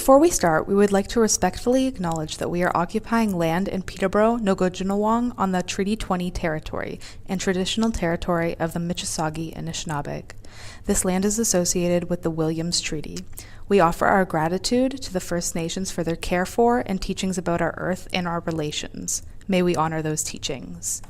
Before we start, we would like to respectfully acknowledge that we are occupying land in Peterborough, Nogojinawong on the Treaty 20 territory and traditional territory of the Mississauga Anishinaabeg. This land is associated with the Williams Treaty. We offer our gratitude to the First Nations for their care for and teachings about our earth and our relations. May we honor those teachings.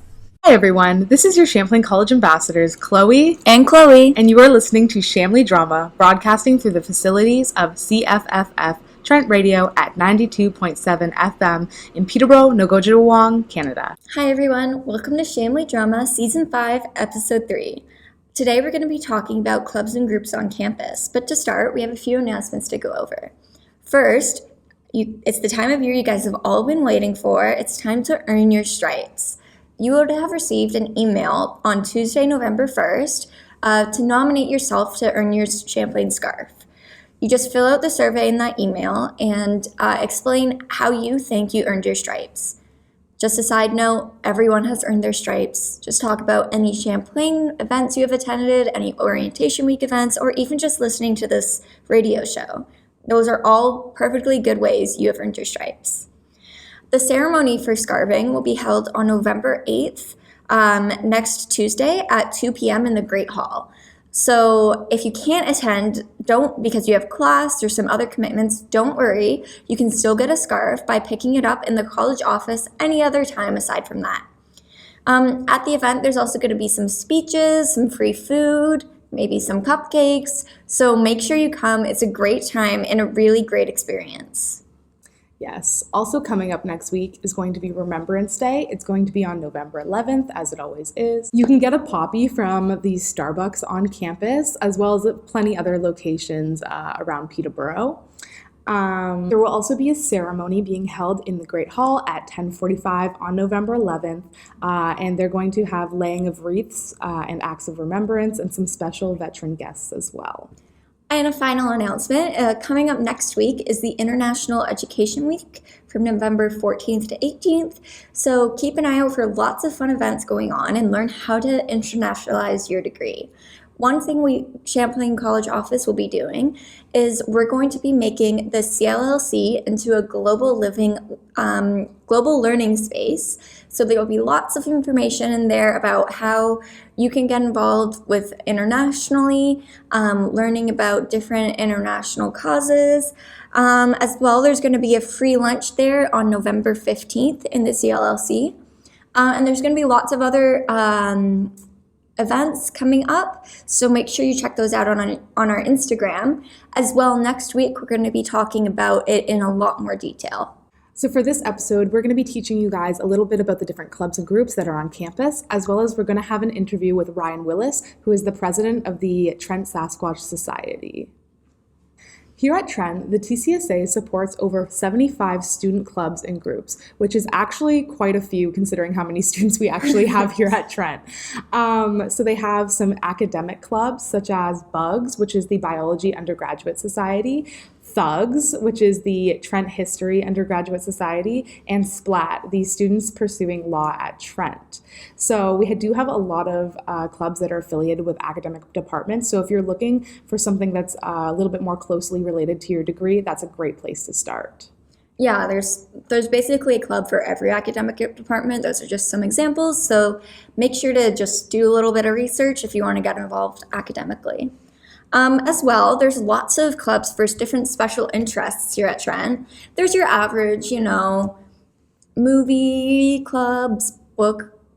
Hi everyone, this is your Champlain College ambassadors, Chloe and Chloe, and you are listening to Chamily Drama, broadcasting through the facilities of CFFF Trent Radio at 92.7 FM in Peterborough, Nogojinawong, Canada. Hi everyone, welcome to Chamily Drama Season 5, Episode 3. Today we're going to be talking about clubs and groups on campus, but to start, we have a few announcements to go over. First, it's the time of year you guys have all been waiting for. It's time to earn your stripes. You would have received an email on Tuesday, November 1st, to nominate yourself to earn your Champlain scarf. You just fill out the survey in that email and explain how you think you earned your stripes. Just a side note, everyone has earned their stripes. Just talk about any Champlain events you have attended, any orientation week events, or even just listening to this radio show. Those are all perfectly good ways you have earned your stripes. The ceremony for scarving will be held on November 8th, next Tuesday at 2 p.m. in the Great Hall. So if you can't attend, because you have class or some other commitments, don't worry. You can still get a scarf by picking it up in the college office any other time aside from that. At the event, there's also going to be some speeches, some free food, maybe some cupcakes. So make sure you come. It's a great time and a really great experience. Yes. Also coming up next week is going to be Remembrance Day. It's going to be on November 11th, as it always is. You can get a poppy from the Starbucks on campus, as well as plenty other locations around Peterborough. There will also be a ceremony being held in the Great Hall at 10:45 on November 11th, and they're going to have laying of wreaths and acts of remembrance and some special veteran guests as well. And a final announcement, coming up next week is the International Education Week from November 14th to 18th. So keep an eye out for lots of fun events going on and learn how to internationalize your degree. One thing Champlain College office will be doing is we're going to be making the CLLC into a global learning space. So there will be lots of information in there about how you can get involved with internationally, learning about different international causes. As well, there's going to be a free lunch there on November 15th in the CLLC. And there's going to be lots of other events coming up, so make sure you check those out on our Instagram. As well, next week we're going to be talking about it in a lot more detail. So for this episode, we're going to be teaching you guys a little bit about the different clubs and groups that are on campus, as well as we're going to have an interview with Ryan Willis, who is the president of the Trent Sasquatch Society. Here at Trent, the TCSA supports over 75 student clubs and groups, which is actually quite a few considering how many students we actually have here at Trent. So they have some academic clubs such as BUGS, which is the Biology Undergraduate Society, Thugs, which is the Trent History Undergraduate Society, and SPLAT, the Students Pursuing Law at Trent. So we do have a lot of clubs that are affiliated with academic departments. So if you're looking for something that's a little bit more closely related to your degree, that's a great place to start. Yeah, there's basically a club for every academic department. Those are just some examples. So make sure to just do a little bit of research if you want to get involved academically. As well, there's lots of clubs for different special interests here at Trent. There's your average, movie clubs,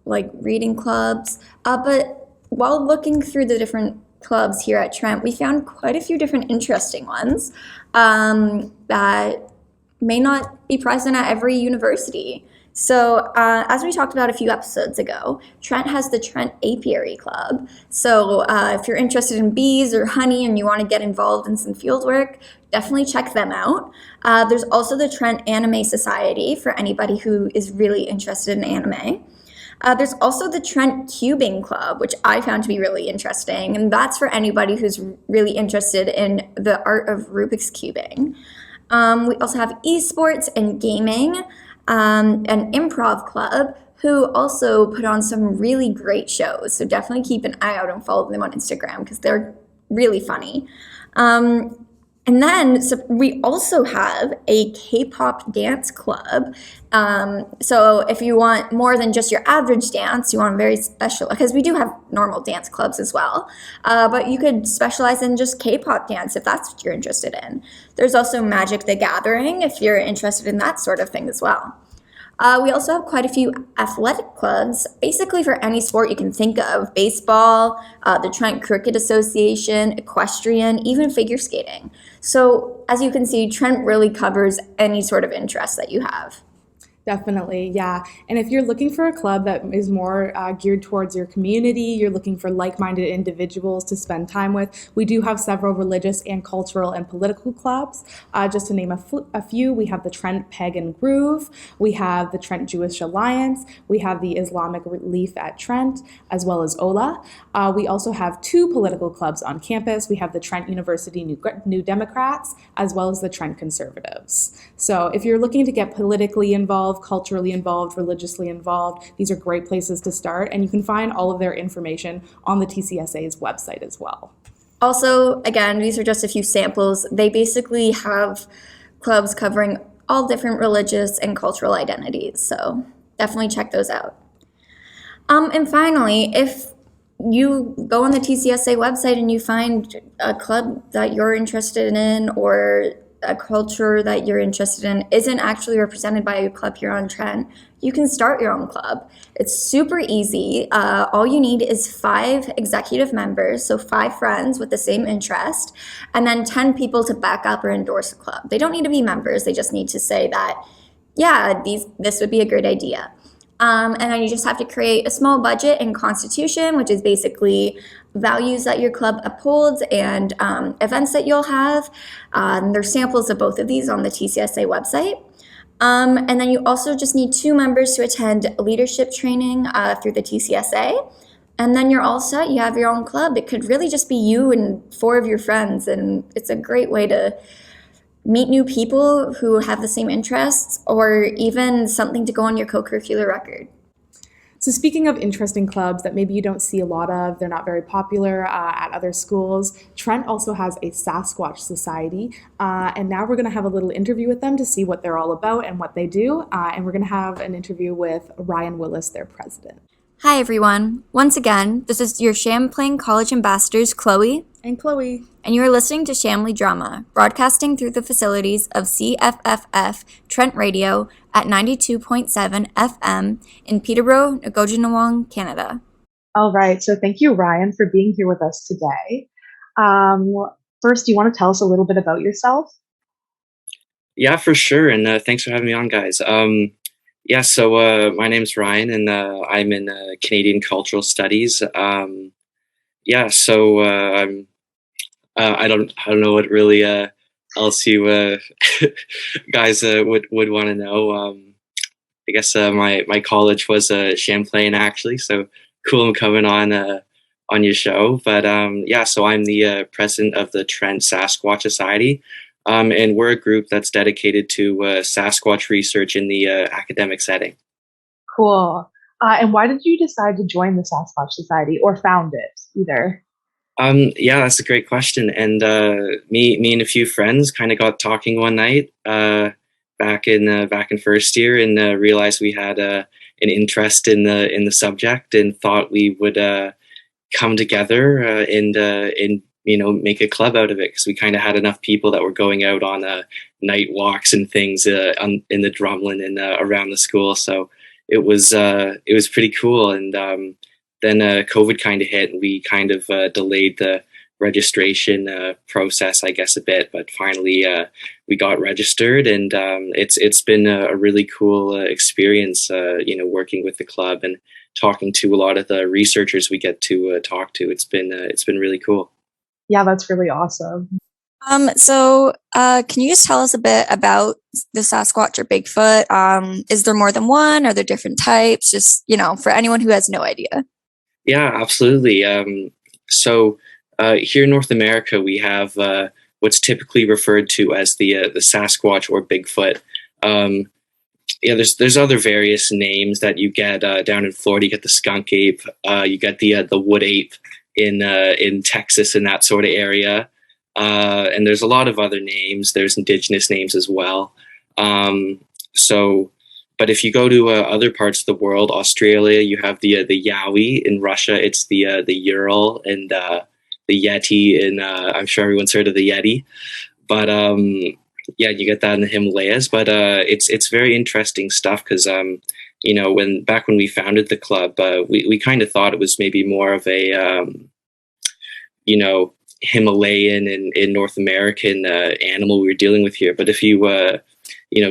reading clubs. But while looking through the different clubs here at Trent, we found quite a few different interesting ones that may not be present at every university. So as we talked about a few episodes ago, Trent has the Trent Apiary Club. So if you're interested in bees or honey and you want to get involved in some field work, definitely check them out. There's also the Trent Anime Society for anybody who is really interested in anime. There's also the Trent Cubing Club, which I found to be really interesting, and that's for anybody who's really interested in the art of Rubik's Cubing. We also have esports and gaming. An improv club who also put on some really great shows. So definitely keep an eye out and follow them on Instagram because they're really funny. And then so we also have a K-pop dance club. So if you want more than just your average dance, you want very special, because we do have normal dance clubs as well. But you could specialize in just K-pop dance if that's what you're interested in. There's also Magic the Gathering if you're interested in that sort of thing as well. We also have quite a few athletic clubs, basically for any sport you can think of. Baseball, the Trent Cricket Association, equestrian, even figure skating. So as you can see, Trent really covers any sort of interest that you have. Definitely, yeah. And if you're looking for a club that is more geared towards your community, you're looking for like-minded individuals to spend time with, we do have several religious and cultural and political clubs. Just to name a few, we have the Trent Pagan Groove, we have the Trent Jewish Alliance, we have the Islamic Relief at Trent, as well as OLA. We also have two political clubs on campus. We have the Trent University New Democrats, as well as the Trent Conservatives. So if you're looking to get politically involved, culturally involved, religiously involved, these are great places to start, and you can find all of their information on the TCSA's website as well. Also, again, these are just a few samples. They basically have clubs covering all different religious and cultural identities, so definitely check those out. And finally, if you go on the TCSA website and you find a club that you're interested in, or a culture that you're interested in isn't actually represented by a club here on Trent, you can start your own club. It's super easy. All you need is 5 executive members, so 5 friends with the same interest, and then 10 people to back up or endorse the club. They don't need to be members. They just need to say that, yeah, this would be a great idea. And then you just have to create a small budget and constitution, which is basically values that your club upholds and events that you'll have. There's samples of both of these on the TCSA website. And then you also just need 2 members to attend leadership training through the TCSA. And then you're all set. You have your own club. It could really just be you and 4 of your friends. And it's a great way to meet new people who have the same interests, or even something to go on your co-curricular record. So speaking of interesting clubs that maybe you don't see a lot of, they're not very popular at other schools, Trent also has a Sasquatch Society, and now we're going to have a little interview with them to see what they're all about and what they do, and we're going to have an interview with Ryan Willis, their president. Hi everyone. Once again, this is your Champlain College ambassadors, Chloe And Chloe. And you are listening to Chamily Drama, broadcasting through the facilities of CFFF Trent Radio at 92.7 FM in Peterborough, Nogojinawong, Canada. All right, so thank you, Ryan, for being here with us today. First, do you want to tell us a little bit about yourself? Yeah, for sure, and thanks for having me on, guys. So my name's Ryan, and I'm in Canadian Cultural Studies. I'm I don't know what really else you guys would want to know. I guess my college was Champlain, actually, so cool I'm coming on your show. But so I'm the president of the Trent Sasquatch Society, and we're a group that's dedicated to Sasquatch research in the academic setting. Cool. And why did you decide to join the Sasquatch Society, or found it, either? That's a great question. And me and a few friends kind of got talking one night back in first year, and realized we had an interest in the subject, and thought we would come together and make a club out of it, because we kind of had enough people that were going out on night walks and things in the drumlin and around the school. So it was pretty cool. And then COVID kind of hit, and we kind of delayed the registration process, I guess, a bit. But finally, we got registered, and it's been a really cool experience, working with the club and talking to a lot of the researchers we get to talk to. It's been really cool. Yeah, that's really awesome. So can you just tell us a bit about the Sasquatch or Bigfoot? Is there more than one? Are there different types? Just, for anyone who has no idea. Yeah, absolutely. So here in North America, we have what's typically referred to as the Sasquatch or Bigfoot. There's other various names that you get down in Florida. You get the skunk ape. You get the wood ape in Texas, in that sort of area. And there's a lot of other names. There's indigenous names as well. So, but if you go to other parts of the world, Australia, you have the Yowie. In Russia, it's the Ural, and the Yeti. And I'm sure everyone's heard of the Yeti. But yeah, you get that in the Himalayas. But it's very interesting stuff because back when we founded the club, we kind of thought it was maybe more of a Himalayan and North American animal we were dealing with here. But if you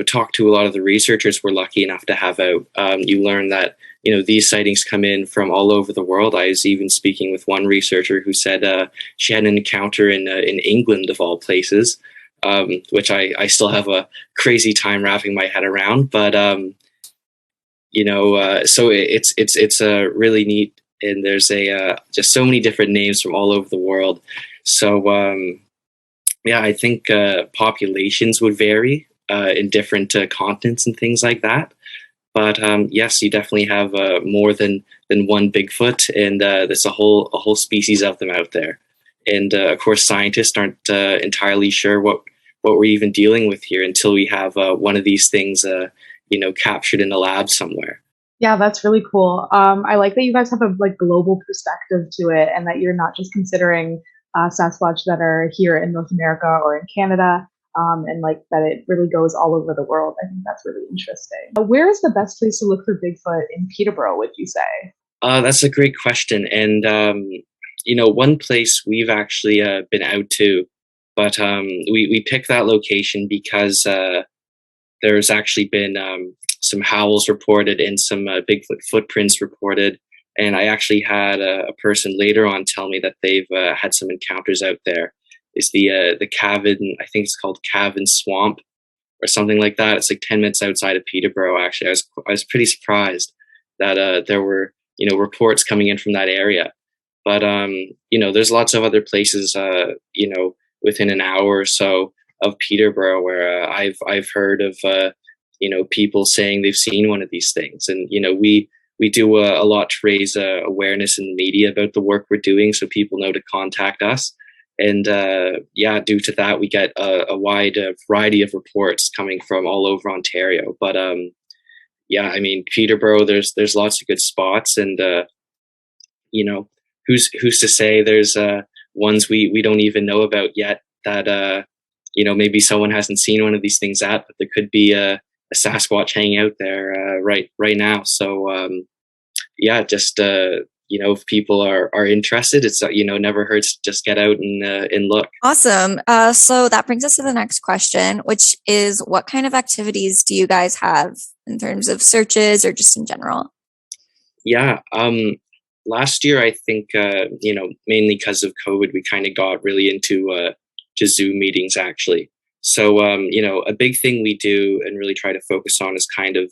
talk to a lot of the researchers we're lucky enough to have out, you learn that these sightings come in from all over the world. I was even speaking with one researcher who said she had an encounter in England of all places, which I still have a crazy time wrapping my head around. But so it's a really neat. And there's just so many different names from all over the world. So yeah, I think populations would vary in different continents and things like that. But yes, you definitely have more than one Bigfoot, and there's a whole species of them out there. And of course, scientists aren't entirely sure what we're even dealing with here until we have one of these things, captured in a lab somewhere. Yeah, that's really cool. I like that you guys have a global perspective to it, and that you're not just considering Sasquatch that are here in North America or in Canada, and that it really goes all over the world. I think that's really interesting. Where is the best place to look for Bigfoot in Peterborough, would you say? That's a great question. And, one place we've actually been out to, but we picked that location because there's actually been some howls reported and some Bigfoot footprints reported. And I actually had a person later on tell me that they've had some encounters out there. It's the Cavan, I think it's called Cavan Swamp or something like that. It's like 10 minutes outside of Peterborough, actually. I was pretty surprised that there were, reports coming in from that area. But, there's lots of other places, within an hour or so of Peterborough where I've heard of, people saying they've seen one of these things. And, we do a lot to raise awareness in the media about the work we're doing so people know to contact us. And due to that, we get a wide variety of reports coming from all over Ontario. But Peterborough, there's lots of good spots, and who's to say there's ones we don't even know about yet that maybe someone hasn't seen one of these things at, but there could be a Sasquatch hanging out there right now. So if people are interested, it's never hurts to just get out and look. Awesome. So that brings us to the next question, which is, what kind of activities do you guys have in terms of searches or just in general? Yeah. Last year, I think mainly because of COVID, we kind of got really into to Zoom meetings actually. So a big thing we do and really try to focus on is kind of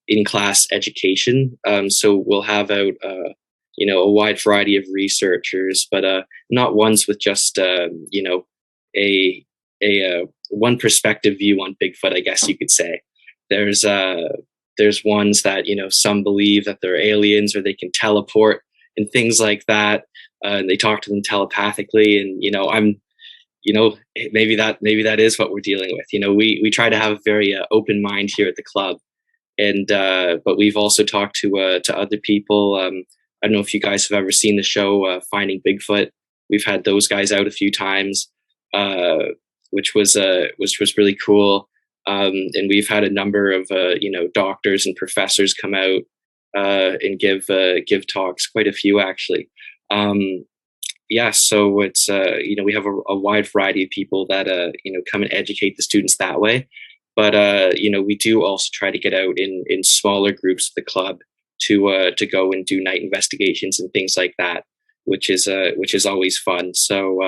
in-class education. So we'll have out a wide variety of researchers, but not ones with just a one perspective view on Bigfoot, I guess you could say. There's ones that some believe that they're aliens or they can teleport and things like that. And they talk to them telepathically, and maybe that is what we're dealing with. We try to have a very open mind here at the club, and but we've also talked to other people. I don't know if you guys have ever seen the show Finding Bigfoot. We've had those guys out a few times, which was really cool. And we've had a number of doctors and professors come out and give talks, quite a few actually. So it's we have a wide variety of people that come and educate the students that way. But we do also try to get out in smaller groups of the club to go and do night investigations and things like that, which is always fun. So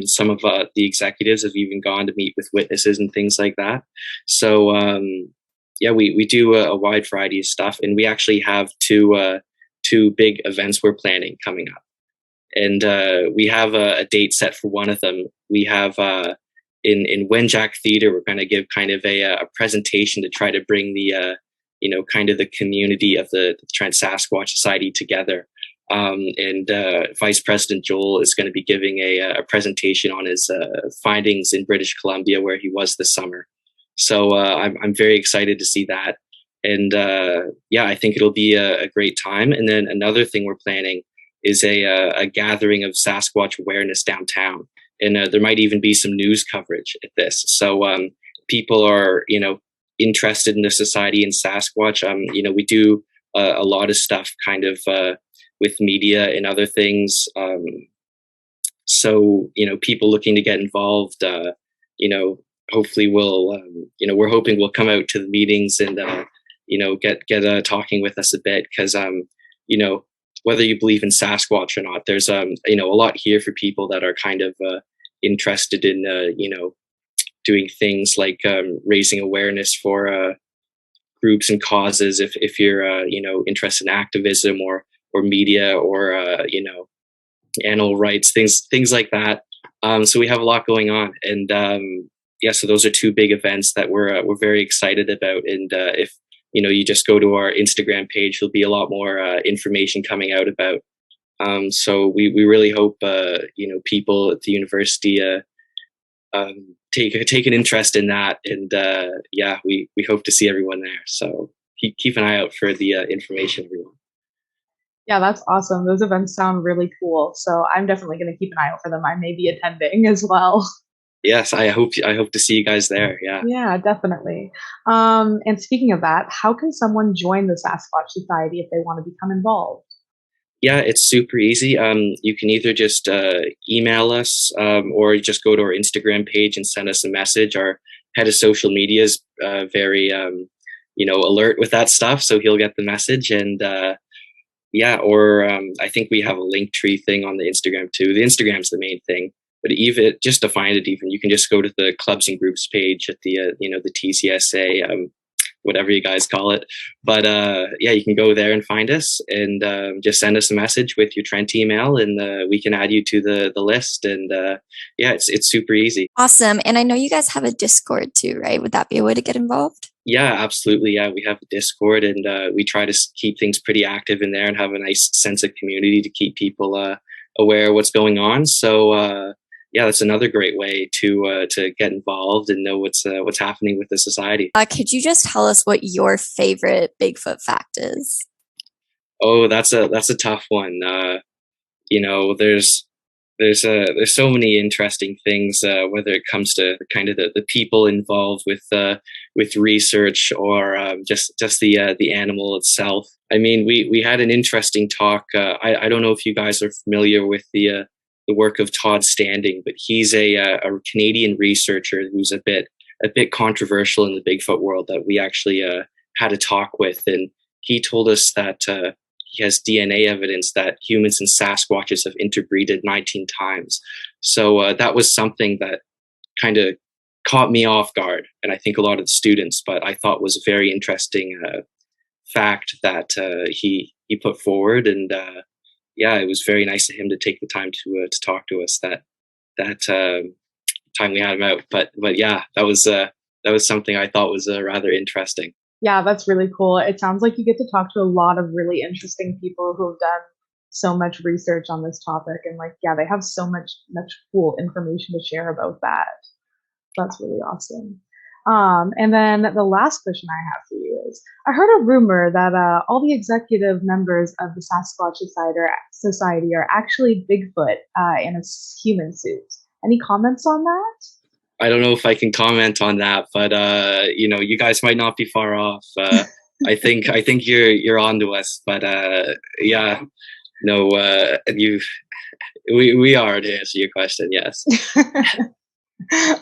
some of the executives have even gone to meet with witnesses and things like that. So we do a wide variety of stuff, and we actually have two big events we're planning coming up. And we have a date set for one of them. We have in Wenjack Theatre, we're going to give kind of a presentation to try to bring the kind of the community of the Trent Sasquatch Society together. and Vice President Joel is going to be giving a presentation on his findings in British Columbia, where he was this summer. So I'm very excited to see that. And yeah, I think it'll be a great time. And then another thing we're planning is a gathering of Sasquatch awareness downtown. And there might even be some news coverage at this. So people are, interested in the society in Sasquatch. We do a lot of stuff kind of with media and other things. So, people looking to get involved, hopefully will, we're hoping we'll come out to the meetings and, get talking with us a bit. Cause, whether you believe in Sasquatch or not, there's, a lot here for people that are kind of interested in, doing things like raising awareness for groups and causes. If you're, interested in activism or media or, animal rights, things like that. So we have a lot going on. And so those are two big events that we're very excited about. And if, you just go to our Instagram page, there'll be a lot more information coming out about. So we really hope, people at the university take an interest in that. And we hope to see everyone there. So keep an eye out for the information, everyone. Yeah, that's awesome. Those events sound really cool. So I'm definitely going to keep an eye out for them. I may be attending as well. Yes, I hope to see you guys there. Yeah. Yeah, definitely. And speaking of that, how can someone join the Sasquatch Society if they want to become involved? Yeah, it's super easy. You can either just email us or just go to our Instagram page and send us a message. Our head of social media is very, alert with that stuff, so he'll get the message. And I think we have a link tree thing on the Instagram too. The Instagram's the main thing, but even just to find it, even you can just go to the clubs and groups page at the the TCSA. Whatever you guys call it. But you can go there and find us and just send us a message with your Trent email and we can add you to the list. And it's super easy. Awesome. And I know you guys have a Discord too, right? Would that be a way to get involved? Yeah, absolutely. Yeah, we have a Discord and we try to keep things pretty active in there and have a nice sense of community to keep people aware of what's going on. So that's another great way to get involved and know what's happening with the society. Could you just tell us what your favorite Bigfoot fact is? Oh, that's a tough one. There's so many interesting things, whether it comes to kind of the people involved with research or just the animal itself. I mean, we had an interesting talk. I don't know if you guys are familiar with the work of Todd Standing, but he's a Canadian researcher who's a bit controversial in the Bigfoot world that we actually had a talk with, and he told us that he has DNA evidence that humans and Sasquatches have interbreeded 19 times. So that was something that kind of caught me off guard, and I think a lot of the students, but I thought was a very interesting fact that he put forward. And it was very nice of him to take the time to talk to us that time we had him out. But that was something I thought was rather interesting. Yeah, that's really cool. It sounds like you get to talk to a lot of really interesting people who have done so much research on this topic, and they have so much cool information to share about that. That's really awesome. And then the last question I have for you is, I heard a rumor that all the executive members of the Sasquatch Society are actually Bigfoot in a human suit. Any comments on that? I don't know if I can comment on that, but you guys might not be far off. I think you're onto us, but we are, to answer your question. Yes.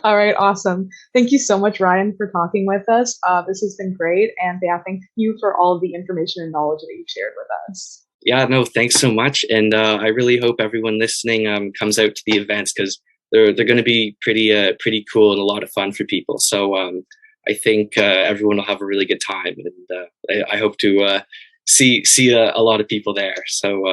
All right, awesome. Thank you so much, Ryan, for talking with us. This has been great, and thank you for all of the information and knowledge that you've shared with us. Yeah, no, thanks so much, and I really hope everyone listening comes out to the events, because they're going to be pretty cool and a lot of fun for people. So I think everyone will have a really good time, and I hope to see a lot of people there. So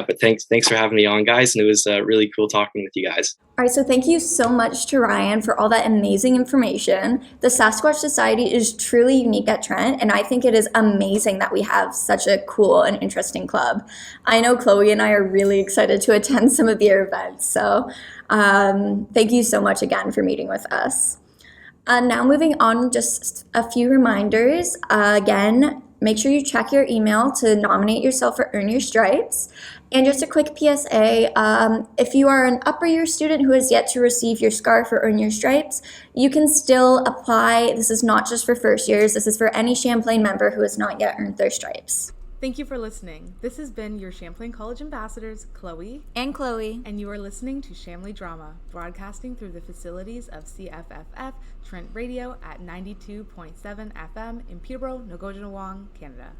but thanks for having me on, guys, and it was really cool talking with you guys. All right, so thank you so much to Ryan for all that amazing information. The Sasquatch Society is truly unique at Trent, and I think it is amazing that we have such a cool and interesting club. I know Chloe and I are really excited to attend some of your events, so thank you so much again for meeting with us. Now moving on, just a few reminders. Again, make sure you check your email to nominate yourself for Earn Your Stripes. And just a quick PSA, if you are an upper year student who has yet to receive your scarf or Earn Your Stripes, you can still apply. This is not just for first years, this is for any Champlain member who has not yet earned their stripes. Thank you for listening. This has been your Champlain College ambassadors, Chloe And Chloe. and you are listening to Chamily Drama, broadcasting through the facilities of CFFF Trent Radio at 92.7 FM in Peterborough, Nogojinawong, Canada.